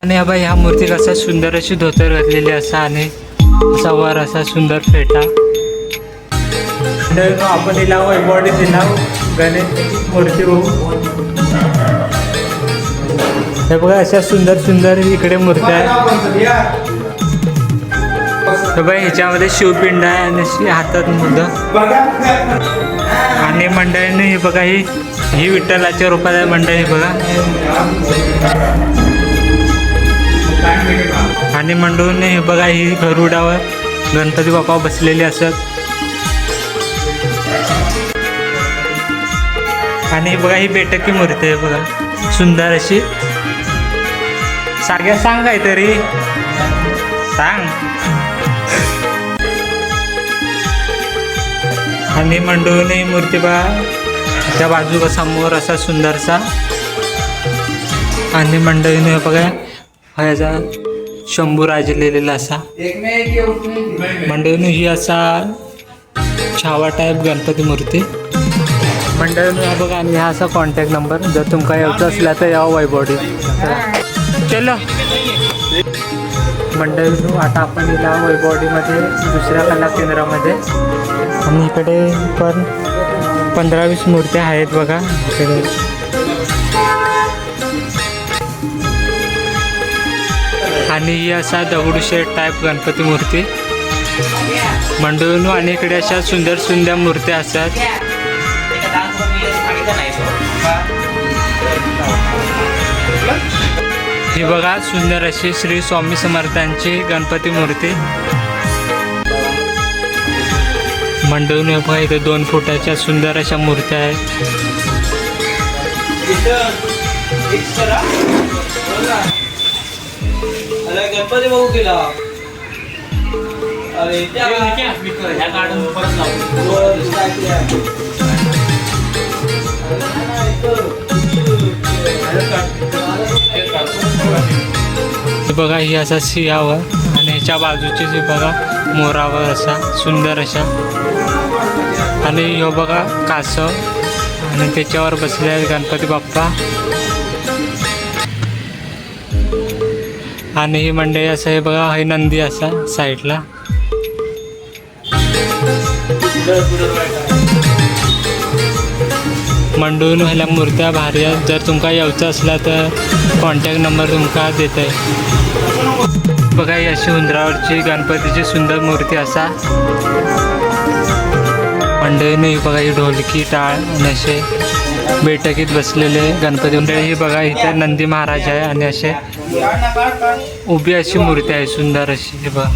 आणि हा बाई ह्या मूर्ती कसा सुंदर अशी धोतर घातलेली असा आणि असा वर असा सुंदर फेटा. आपण हिला बॉडी दिला गणेश मूर्ती बघू. हे बघा अशा सुंदर सुंदर इकडे मूर्त्या आहेत. बाई ह्याच्यामध्ये शिवपिंड आहे आणि हातात मुद्दा आणि मंडळीने हे बघा ही विठ्ठलाच्या रूपात आहे मंडळी बघा. आणि मंडळीने हे बघा ही गरुडावर गणपती बाप्पा बसलेले असत. आणि बघा ही बेटकी मूर्ती आहे बघा सुंदर अशी. साग्या सांग काहीतरी सांग. आणि मंडळीने ही मूर्ती बघा त्या बाजूला समोर असा सुंदरसा. आणि मंडळीने बघा ह्याचा शंभू राजलेला असा. मंडळीने ही असा छावा टाईप गणपती मूर्ती मंडळीने बघा. आणि हा असा कॉन्टॅक्ट नंबर जर तुमका यायचं असला तर यावं वैबॉडी. चलो मंडळी आता आपण येला वैबॉडीमध्ये दुसऱ्या कला केंद्रामध्ये. आणि इकडे पण 15-20 मूर्त्या आहेत बघा इकडे. आणि ही असा दगडूशेठ टाईप गणपती मूर्ती मंडळीनो. आणि इकडे अशा सुंदर सुंदर मूर्त्या असतात. ही बघा सुंदर अशी श्री स्वामी समर्थांची गणपती मूर्ती मंडळीनो. बघा इथे 2 फुटाच्या सुंदर अशा मूर्त्या आहेत. गणपती बघू गेला. अरे बघा ही असा सिंहावर आणि ह्याच्या बाजूची जी बघा मोरावर असा सुंदर अशा. आणि ह्यो बघा कासव आणि त्याच्यावर बसले आहेत गणपती बाप्पा. आणि ही मंडळी असं हे बघा हे नंदी असा साईडला. मंडळून ह्याला मूर्त्या भारी आहेत. जर तुमका यायचं असला तर कॉन्टॅक्ट नंबर तुमका देत आहे. बघा ही अशी उंदरावरची गणपतीची सुंदर मूर्ती असा मंडळीने. बघा ही ढोलकी टाळ आणि असे बैठकीत बसलेले गणपती मंडळी. ही बघा इथे नंदी महाराज आहे आणि असे उभी अशी मूर्ती आहे सुंदर अशी. हे बघा